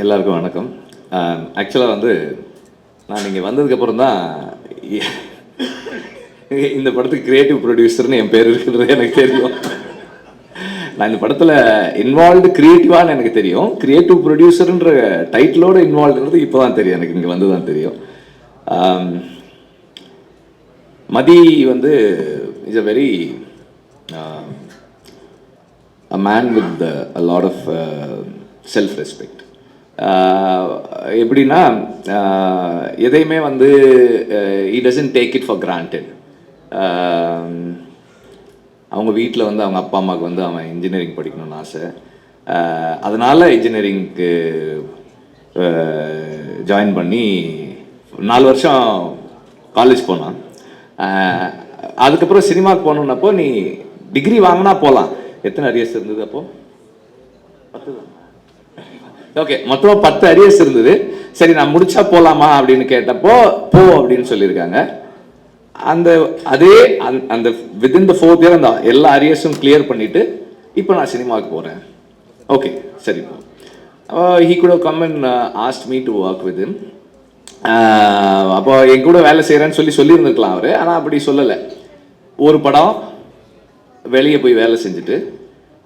எல்லாருக்கும் வணக்கம். ஆக்சுவலாக வந்து நான் இங்கே வந்ததுக்கப்புறம் தான் இந்த படத்துக்கு கிரியேட்டிவ் ப்ரொடியூசர்னு என் பேர் இருக்கிறது எனக்கு தெரியும். நான் இந்த படத்தில் இன்வால்வ்டு கிரியேட்டிவான்னு எனக்கு தெரியும். கிரியேட்டிவ் ப்ரொடியூசருன்ற டைட்டிலோடு இன்வால்வ்டுன்றது இப்போ தான் தெரியும், எனக்கு இங்கே வந்து தான் தெரியும். மதி வந்து is a very a man with a lot of self-respect. எப்படின்னா எதையுமே வந்து he doesn't take it for granted. அவங்க வீட்டில் வந்து அவங்க அப்பா அம்மாவுக்கு வந்து அவன் இன்ஜினியரிங் படிக்கணும்னு ஆசை. அதனால் இன்ஜினியரிங்க்கு ஜாயின் பண்ணி 4 வருஷம் காலேஜ் போனான். அதுக்கப்புறம் சினிமாவுக்கு போகணுன்னப்போ நீ டிகிரி வாங்கினா போகலாம். எத்தனை அரியர்ஸ் இருந்தது அப்போ? 10 தான். ஓகே, மொத்தமாக 10 அரியர்ஸ் இருந்தது. சரி, நான் முடிச்சா போகலாமா அப்படின்னு கேட்டப்போ போ அப்படின்னு சொல்லியிருக்காங்க. அந்த வித்தின் த 4th இயர் அந்த எல்லா அரியர்ஸும் கிளியர் பண்ணிட்டு இப்போ நான் சினிமாவுக்கு போகிறேன். ஓகே, சரி போ. He could have come and asked me to work with him. அப்போ என் கூட வேலை செய்கிறேன்னு சொல்லியிருந்துருக்கலாம் அவர். ஆனால் அப்படி சொல்லலை. ஒரு படம் வெளியே போய் வேலை செஞ்சுட்டு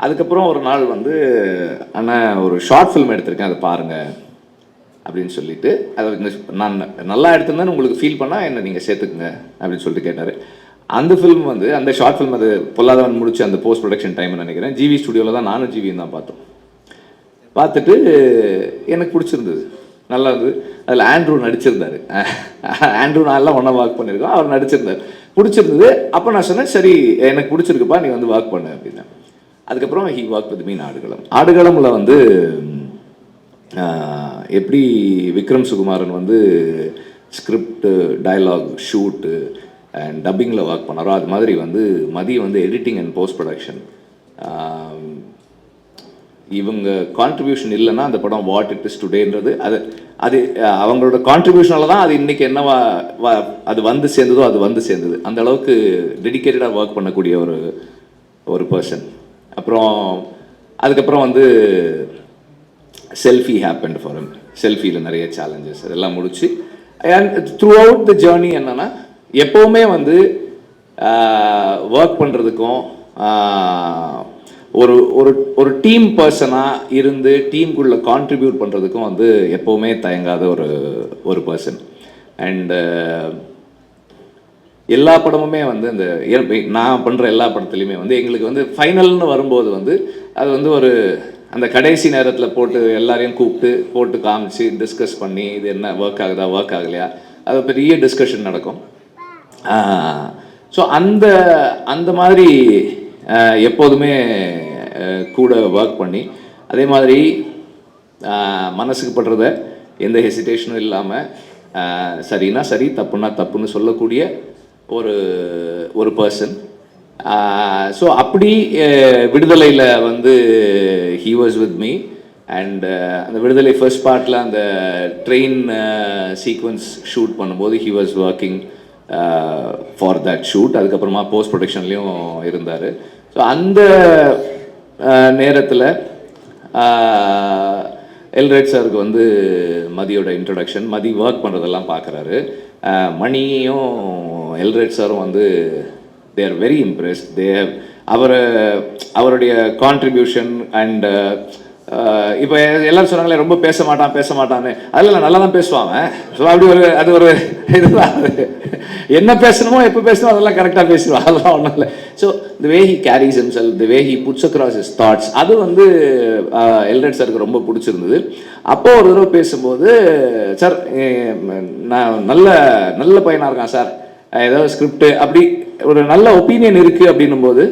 அதுக்கப்புறம் ஒரு நாள் வந்து அண்ணன் ஒரு ஷார்ட் ஃபில்ம் எடுத்திருக்கேன், அதை பாருங்கள் அப்படின்னு சொல்லிட்டு, அதை நான் நல்லா எடுத்திருந்தேன்னு உங்களுக்கு ஃபீல் பண்ணால் என்ன நீங்கள் சேர்த்துக்குங்க அப்படின்னு சொல்லிட்டு கேட்டார். அந்த ஃபில்ம் வந்து அந்த ஷார்ட் ஃபில்ம் அது பொல்லாதவன் முடிச்சு அந்த போஸ்ட் ப்ரொடக்ஷன் டைம்னு நினைக்கிறேன். ஜிவி ஸ்டுடியோவில் தான் நானும் ஜிவியும் தான் பார்த்தோம். பார்த்துட்டு எனக்கு பிடிச்சிருந்தது, நல்லா இருந்தது. அதில் ஆண்ட்ரூ நடிச்சிருந்தார். ஆண்ட்ரூ நான் எல்லாம் ஒன்றா ஒர்க் பண்ணியிருக்கோம், அவர் நடிச்சிருந்தார். பிடிச்சிருந்தது. அப்போ நான் சொன்னேன், சரி எனக்கு பிடிச்சிருக்குப்பா, நீ வந்து ஒர்க் பண்ணு அப்படின்னு. அதுக்கப்புறம் he work with me in Aadukalam. ஆடுகளமில் வந்து எப்படி விக்ரம் சுகுமாரன் வந்து ஸ்கிரிப்டு, டயலாக், ஷூட்டு அண்ட் டப்பிங்கில் ஒர்க் பண்ணாரோ அது மாதிரி வந்து மதி வந்து எடிட்டிங் அண்ட் போஸ்ட் ப்ரொடக்ஷன். இவங்க கான்ட்ரிபியூஷன் இல்லைன்னா அந்த படம் வாட் இட் இஸ் டுடேன்றது அது அவங்களோட கான்ட்ரிபியூஷனால தான் அது இன்றைக்கி என்னவா அது வந்து சேர்ந்ததோ அது வந்து சேர்ந்தது. அந்த அளவுக்கு டெடிக்கேட்டடாக ஒர்க் பண்ணக்கூடிய ஒரு பர்சன். அப்புறம் அதுக்கப்புறம் வந்து செல்ஃபி ஹேப்பன்ட் ஃபார் ஹிம். செல்ஃபியில் நிறைய சேலஞ்சஸ் அதெல்லாம் முடிச்சு and through out the journey என்னென்னா எப்போவுமே வந்து ஒர்க் பண்ணுறதுக்கும் ஒரு டீம் பர்சனாக இருந்து டீமுக்குள்ளே கான்ட்ரிபியூட் பண்ணுறதுக்கும் வந்து எப்போவுமே தயங்காத ஒரு பர்சன். அண்டு எல்லா படமுமே வந்து அந்த நான் பண்ணுற எல்லா படத்துலையுமே வந்து எங்களுக்கு வந்து ஃபைனல்னு வரும்போது வந்து அது வந்து அந்த கடைசி நேரத்தில் போட்டு எல்லாரையும் கூப்பிட்டு போட்டு காமிச்சு டிஸ்கஸ் பண்ணி இது என்ன ஒர்க் ஆகுதா ஒர்க் ஆகலையா அது பெரிய டிஸ்கஷன் நடக்கும். ஸோ அந்த மாதிரி எப்போதுமே கூட ஒர்க் பண்ணி அதே மாதிரி மனசுக்கு படுறத எந்த ஹெசிடேஷனும் இல்லாமல் சரின்னா சரி தப்புன்னா தப்புன்னு சொல்லக்கூடிய ஒரு பர்சன். ஸோ அப்படி விடுதலையில் வந்து he was with me. And அந்த விடுதலை ஃபர்ஸ்ட் பார்ட்டில் அந்த ட்ரெயின் சீக்வன்ஸ் ஷூட் பண்ணும்போது he was working for that shoot. அதுக்கப்புறமா போஸ்ட் ப்ரொடக்ஷன்லேயும் இருந்தார். ஸோ அந்த நேரத்தில் எல்ரேட் சாருக்கு வந்து மதியோட இன்ட்ரொடக்ஷன், மதி ஒர்க் பண்ணுறதெல்லாம் பார்க்குறாரு. மணியும் எல்ரேட் சாரும் வந்து தே ஆர் வெரி இம்ப்ரெஸ்ட். அவருடைய கான்ட்ரிபியூஷன் அண்ட் இப்போ எல்லோரும் சொன்னாங்களே ரொம்ப பேச மாட்டான்னு. அதில் நல்லா தான் பேசுவாங்க. ஸோ அப்படி அது ஒரு இதுதான். என்ன பேசணுமோ எப்போ பேசணுமோ அதெல்லாம் கரெக்டாக பேசுவான், அதெல்லாம் ஒன்றும் இல்லை. So the way he carries himself, the way he puts across his thoughts, அது வந்து எல்ரேட் சாருக்கு ரொம்ப பிடிச்சிருந்தது. அப்போ ஒரு தடவை பேசும்போது, சார் நான் நல்ல பையனாக இருக்கான் சார், ஏதாவது ஸ்கிரிப்டு அப்படி ஒரு நல்ல ஒப்பீனியன் இருக்குது அப்படின்னும் போது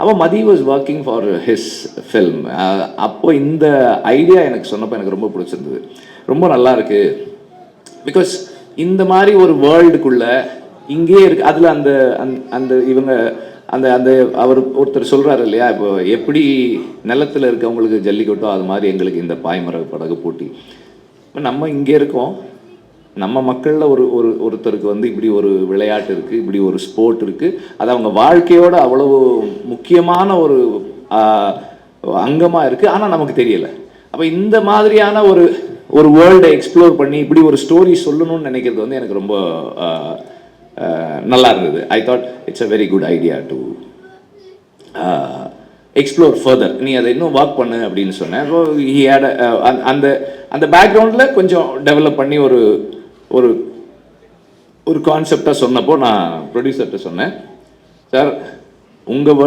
அப்போ Mathi was working for his film. அப்போ இந்த ஐடியா எனக்கு சொன்னப்போ எனக்கு ரொம்ப பிடிச்சிருந்தது, ரொம்ப நல்லா இருக்கு. பிகாஸ் இந்த மாதிரி ஒரு வேர்ல்டுக்குள்ளே இங்கே இருக்கு. அதில் அந்த இவங்க அந்த அவர் ஒருத்தர் சொல்கிறாரு இல்லையா, இப்போ எப்படி நிலத்தில் இருக்கவங்களுக்கு ஜல்லிக்கட்டோ அது மாதிரி எங்களுக்கு இந்த பாய்மர படகு போட்டி. இப்போ நம்ம இங்கே இருக்கோம், நம்ம மக்களில் ஒருத்தருக்கு வந்து இப்படி ஒரு விளையாட்டு இருக்குது, இப்படி ஒரு ஸ்போர்ட் இருக்குது, அது அவங்க வாழ்க்கையோட அவ்வளவு முக்கியமான ஒரு அங்கமாக இருக்குது, ஆனால் நமக்கு தெரியலை. அப்போ இந்த மாதிரியான ஒரு வேர்ல்டை எக்ஸ்ப்ளோர் பண்ணி இப்படி ஒரு ஸ்டோரி சொல்லணும்னு நினைக்கிறது வந்து எனக்கு ரொம்ப நல்லா இருந்தது. I thought it's a very good idea to explore further. நீ அதை இன்னும் ஒர்க் பண்ணு அப்படின்னு சொன்னேன். ஸோ ஹி ஹேட் அந்த அந்த பேக்ரவுண்டில் கொஞ்சம் டெவலப் பண்ணி ஒரு ஒரு ஒரு கான்செப்டாக சொன்னப்போ நான் ப்ரொடியூசர்கிட்ட சொன்னேன், சார் உங்கள்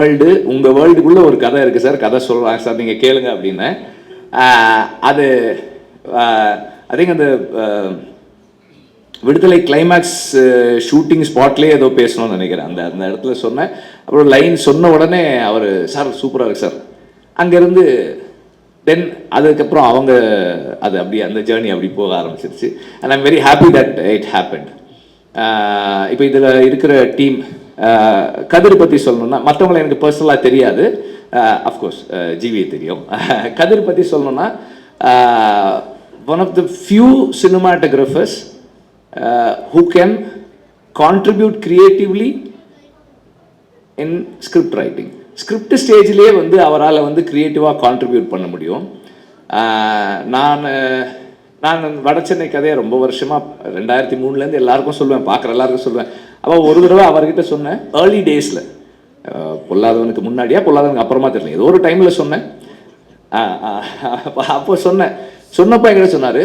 வேர்ல்டுக்குள்ளே ஒரு கதை இருக்குது சார், கதை சொல்கிறாங்க சார், நீங்கள் கேளுங்க அப்படின்னேன். அது ஐ திங்க் அந்த விடுதலை கிளைமேக்ஸ் ஷூட்டிங் ஸ்பாட்லேயே ஏதோ பேசணும்னு நினைக்கிறேன். அந்த அந்த இடத்துல சொன்னேன். அப்புறம் லைன் சொன்ன உடனே அவர் சார் சூப்பராக இருக்கு சார். அங்கேருந்து தென் அதுக்கப்புறம் அவங்க அது அப்படி அந்த ஜேர்னி அப்படி போக ஆரம்பிச்சிருச்சு. And I'm very happy that it happen. இப்போ இதில் இருக்கிற டீம் கதிர் பற்றி சொல்லணும்னா, மற்றவங்களை எனக்கு பர்சனலாக தெரியாது, அஃப்கோர்ஸ் ஜிவியை தெரியும். கதிர் பற்றி சொல்லணும்னா one of the few cinematographers who can contribute creatively in script writing. Script ஸ்டேஜ்லேயே வந்து அவரால் வந்து க்ரியேட்டிவாக கான்ட்ரிபியூட் பண்ண முடியும். நான் வடச்சென்னை கதையை ரொம்ப வருஷமாக 2003 எல்லாருக்கும் சொல்லுவேன், பார்க்குற எல்லாருக்கும் சொல்லுவேன். அப்போ ஒரு தடவை அவர்கிட்ட சொன்னேன், ஏர்லி டேஸில், பொல்லாதவனுக்கு முன்னாடியா பொல்லாதவனுக்கு அப்புறமா தெரியல, ஏதோ ஒரு டைமில் சொன்னேன். அப்போ சொன்னப்போ என்கிட்ட சொன்னார்,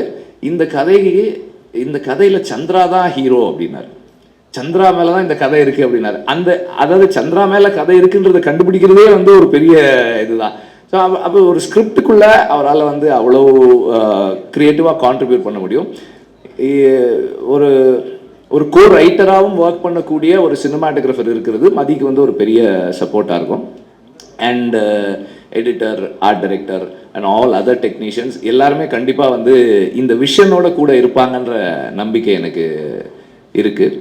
இந்த கதையில் சந்திரா தான் ஹீரோ அப்படின்னாரு. சந்திரா மேலே தான் இந்த கதை இருக்குது அப்படின்னாரு. அதாவது சந்திரா மேலே கதை இருக்குன்றதை கண்டுபிடிக்கிறதே வந்து ஒரு பெரிய இதுதான். ஸோ அப்போ ஒரு ஸ்கிரிப்டுக்குள்ளே அவரால் வந்து அவ்வளோ க்ரியேட்டிவாக கான்ட்ரிபியூட் பண்ண முடியும். ஒரு கோ ரைட்டராகவும் ஒர்க் பண்ணக்கூடிய ஒரு சினிமாட்டோகிராஃபர் இருக்கிறது மதிக்கு வந்து ஒரு பெரிய சப்போர்ட்டாக இருக்கும். And editor, art director and all other technicians எல்லாருமே கண்டிப்பாக வந்து இந்த விஷனோட கூட இருப்பாங்கன்ற நம்பிக்கை எனக்கு இருக்குது.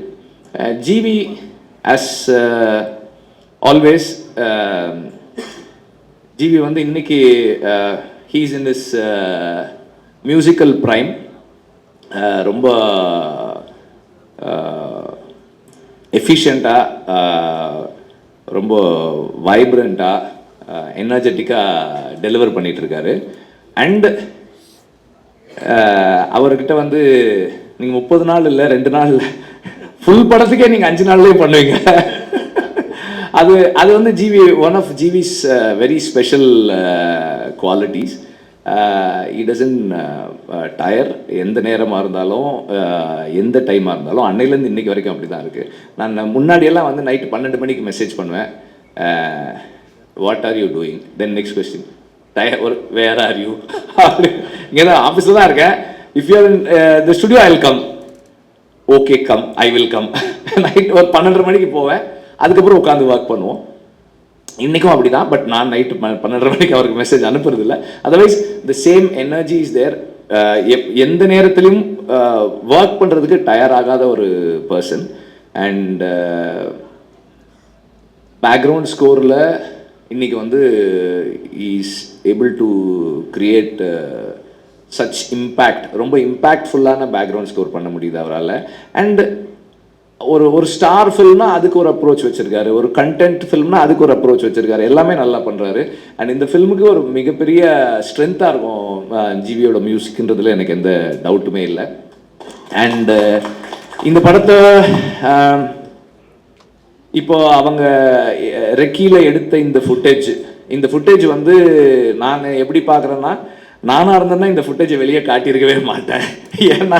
ஜிவி ஆஸ் ஆல்வேஸ், ஜிவி வந்து இன்னைக்கு he's in this musical prime. ரொம்ப எஃபிஷியண்ட்டாக, ரொம்ப வைப்ரண்ட்டாக, எனர்ஜெட்டிக்காக டெலிவர் பண்ணிகிட்ருக்காரு. அண்டு அவர்கிட்ட வந்து நீங்கள் 30 நாள் இல்லை 2 நாள் இல்லை, ஃபுல் படத்துக்கே நீங்கள் 5 நாள்லேயே பண்ணுவீங்க. அது வந்து one of GV's very special qualities. he doesn't tire. எந்த நேரமாக இருந்தாலும் எந்த டைமாக இருந்தாலும் அன்னையிலேருந்து இன்றைக்கி வரைக்கும் அப்படி தான் இருக்குது. நான் முன்னாடியெல்லாம் வந்து நைட்டு 12 மணிக்கு மெசேஜ் பண்ணுவேன், what are you doing, then next question where are you, அப்படி. இங்கே தான் ஆஃபீஸில் தான் இருக்கேன். If you are in the studio I will come, okay come, I will come. Night ஒரு 12:30 மணிக்கு போவேன், அதுக்கப்புறம் உட்காந்து ஒர்க் பண்ணுவோம். இன்றைக்கும் அப்படி தான். பட் நான் நைட்டு 12:30 மணிக்கு அவருக்கு மெசேஜ் அனுப்புறதில்லை. Otherwise the same energy is there. எந்த நேரத்துலையும் ஒர்க் பண்ணுறதுக்கு டயர் ஆகாத ஒரு பர்சன். அண்ட் பேக்ரவுண்ட் ஸ்கோரில் இன்றைக்கி வந்து is able to create such impact. ரொம்ப இம்பேக்ட்ஃபுல்லான பேக்ரவுண்ட் ஸ்கோர் பண்ண முடியுது அவரால். அண்ட் ஒரு ஸ்டார் ஃபில்ம்னா அதுக்கு ஒரு அப்ரோச் வச்சுருக்காரு, ஒரு கண்டென்ட் ஃபில்ம்னா அதுக்கு ஒரு அப்ரோச் வச்சுருக்காரு, எல்லாமே நல்லா பண்ணுறாரு. அண்ட் இந்த ஃபில்முக்கு ஒரு மிகப்பெரிய ஸ்ட்ரென்த்தாக இருக்கும் ஜிவியோட மியூசிக்ன்றதுல எனக்கு எந்த டவுட்டுமே இல்லை. அண்டு இந்த படத்தை இப்போ அவங்க ரெக்கியில் எடுத்த இந்த ஃபுட்டேஜ் வந்து நான் எப்படி பார்க்குறேன்னா, நானாக இருந்தேன்னா இந்த ஃபுட்டேஜை வெளியே காட்டியிருக்கவே மாட்டேன். ஏன்னா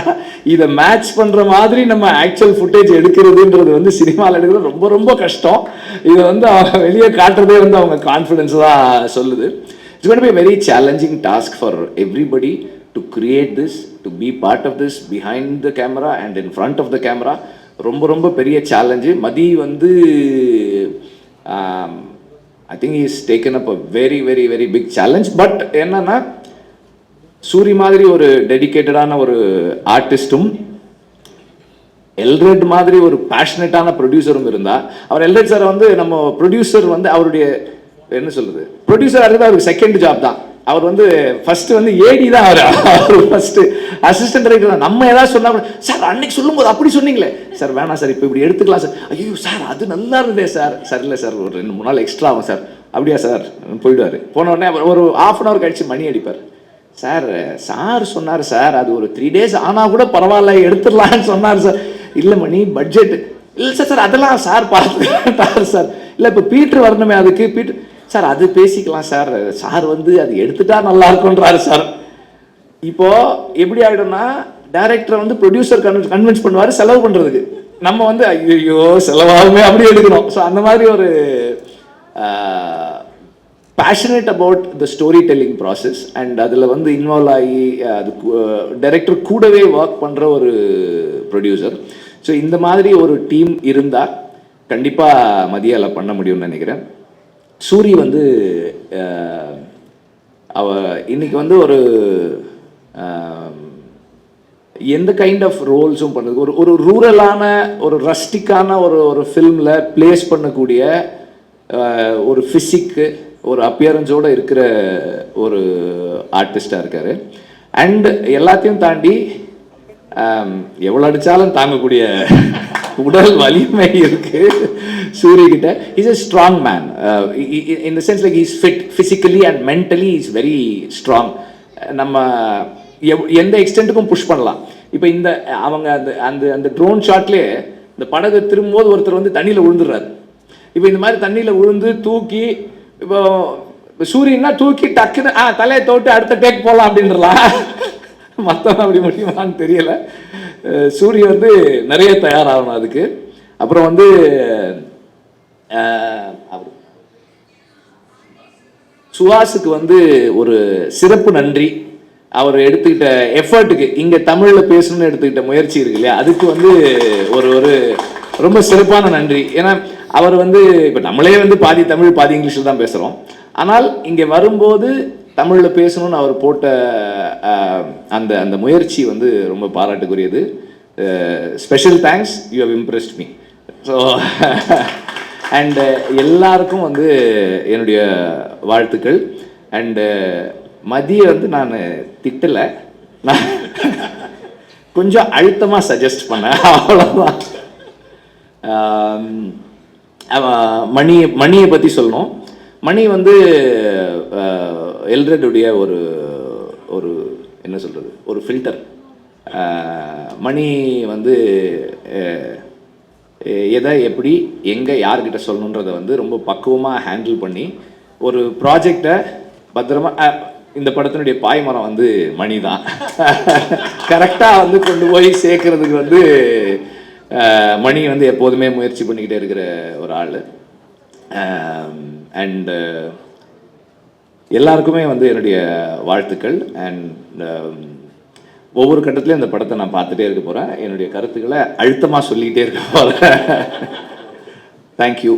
இதை மேட்ச் பண்ணுற மாதிரி நம்ம ஆக்சுவல் ஃபுட்டேஜ் எடுக்கிறதுன்றது வந்து சினிமாவில் எடுக்கிறது ரொம்ப ரொம்ப கஷ்டம். இதை வந்து அவங்க வெளியே காட்டுறதே வந்து அவங்க கான்ஃபிடென்ஸ் தான் சொல்லுது. It's going to be a very challenging task for everybody to create this, to be part of this behind the camera and in front of the camera. ரொம்ப ரொம்ப பெரிய சேலஞ்சு. மதி வந்து I think is taken up a very very very big challenge. But என்னன்னா, சூரி மாதிரி ஒரு டெடிக்கேட்டடான ஒரு ஆர்டிஸ்டும், எல்ரெட் மாதிரி ஒரு பேஷனட்டான ப்ரொடியூசரும் இருந்தா, அவர் எல்ரெட் சார் வந்து நம்ம ப்ரொடியூசர் வந்து அவருடைய என்ன சொல்றது, ப்ரொடியூசராக இருக்கிறது அவருக்கு செகண்ட் ஜாப் தான். அவர் வந்து ஃபர்ஸ்ட் வந்து ஏடி தான். அவர் ஃபர்ஸ்ட் அசிஸ்டன்ட் டைரக்டர் தான். நம்ம ஏதாவது சொன்னா கூட, சார் அன்னைக்கு சொல்லும்போது அப்படி சொன்னீங்களே சார், வேணாம் சார், இப்போ இப்படி எடுத்துக்கலாம் சார், ஐயோ சார் அது நல்லா இருந்தே சார், சார் இல்லை சார் ஒரு 2-3 நாள் எக்ஸ்ட்ரா ஆகும் சார், அப்படியா சார், போயிடுவார். போன உடனே ஒரு ½ அன் ஹவர் கழிச்சு மணி அடிப்பார், சார் சார் சொன்னார் சார், அது ஒரு 3 days ஆனால் கூட பரவாயில்ல எடுத்துடலான்னு சொன்னார் சார். இல்லை மணி பட்ஜெட் இல்லை சார். சார் அதெல்லாம் சார் பார்த்துட்டார் சார். இல்லை இப்போ பீட்ரு வரணுமே, அதுக்கு பீட்ரு சார் அது பேசிக்கலாம் சார். சார் வந்து அது எடுத்துட்டா நல்லா இருக்குன்றாரு சார். இப்போ எப்படி ஆகிடும்னா, டைரக்டரை வந்து ப்ரொடியூசர் கன்வின்ஸ் பண்ணுவார் செலவு பண்ணுறதுக்கு. நம்ம வந்து ஐயோ செலவாகுமே அப்படி எடுக்கணும். ஸோ அந்த மாதிரி ஒரு passionate about the story telling process and அதில் வந்து இன்வால்வ் ஆகி அது டைரக்டர் கூடவே ஒர்க் பண்ணுற ஒரு ப்ரொடியூசர். ஸோ இந்த மாதிரி ஒரு டீம் இருந்தால் கண்டிப்பாக மதியால பண்ண முடியும்னு நினைக்கிறேன். சூரி வந்து அவ இன்னைக்கு வந்து ஒரு எந்த கைண்ட் ஆஃப் ரோல்ஸும் பண்ணுது. ஒரு ரூரலான ஒரு ரஸ்டிக்கான ஒரு ஃபில்மில் பிளேஸ் பண்ணக்கூடிய ஒரு ஃபிசிக்கு ஒரு அப்பியரன்ஸோடு இருக்கிற ஒரு ஆர்டிஸ்டாக இருக்கார். அண்ட் எல்லாத்தையும் தாண்டி எவ்வளோ அடித்தாலும் தாங்கக்கூடிய உடல் வலிமை இருக்கு சூரியகிட்ட. Is a strong man in the sense like he is fit physically and mentally he is very strong. நம்ம எந்த எக்ஸ்டென்ட்டுக்கும் புஷ் பண்ணலாம். இப்போ இந்த அவங்க அந்த அந்த அந்த ட்ரோன் ஷாட்லேயே இந்த படகு திரும்பும்போது ஒருத்தர் வந்து தண்ணியில் விழுந்துடுறாரு. இப்போ இந்த மாதிரி தண்ணியில் விழுந்து தூக்கி இப்போ சூரியன்னா தூக்கி டக்குன்னு தலையை தோட்டு அடுத்த டேக் போகலாம் அப்படின்றலாம். மற்றவங்க அப்படி முடியுமான்னு தெரியல. சூரிய வந்து நிறைய தயாராகணும் அதுக்கு. அப்புறம் வந்து சுஹாஸுக்கு வந்து ஒரு சிறப்பு நன்றி. அவர் எடுத்துக்கிட்ட எஃபர்ட்டுக்கு, இங்கே தமிழில் பேசணும்னு எடுத்துக்கிட்ட முயற்சி இருக்கு இல்லையா, அதுக்கு வந்து ஒரு ஒரு ரொம்ப சிறப்பான நன்றி. ஏன்னா அவர் வந்து இப்போ நம்மளே வந்து பாதி தமிழ் பாதி இங்கிலீஷில் தான் பேசுகிறோம். ஆனால் இங்கே வரும்போது தமிழில் பேசணும்னு அவர் போட்ட அந்த அந்த முயற்சி வந்து ரொம்ப பாராட்டுக்குரியது. Special thanks, you have impressed me. So and எல்லாருக்கும் வந்து என்னுடைய வாழ்த்துக்கள். அண்டு மதியை வந்து நான் திட்டலை, நான் கொஞ்சம் அழுத்தமாக சஜஸ்ட் பண்ணேன், அவ்வளோதான். மணியை பற்றி சொல்லணும். மணி வந்து எல்ரெட்டுடைய ஒரு ஒரு என்ன சொல்கிறது, ஒரு ஃபில்டர். மணி வந்து எதை எப்படி எங்கே யார்கிட்ட சொல்லணுன்றதை வந்து ரொம்ப பக்குவமாக ஹேண்டில் பண்ணி ஒரு ப்ராஜெக்டை பத்திரமா, இந்த படத்தினுடைய பாய்மரம் வந்து மணி தான் கரெக்டாக வந்து கொண்டு போய் சேர்க்கறதுக்கு வந்து மணி வந்து எப்போதுமே முயற்சி பண்ணிக்கிட்டே இருக்கிற ஒரு ஆள். அண்டு எல்லாருக்குமே வந்து என்னுடைய வாழ்த்துக்கள். அண்ட் ஒவ்வொரு கட்டத்துலையும் அந்த படத்தை நான் பார்த்துட்டே இருக்க போகிறேன். என்னுடைய கருத்துக்களை அழுத்தமாக சொல்லிக்கிட்டே இருக்க போகிறேன். தேங்க்யூ.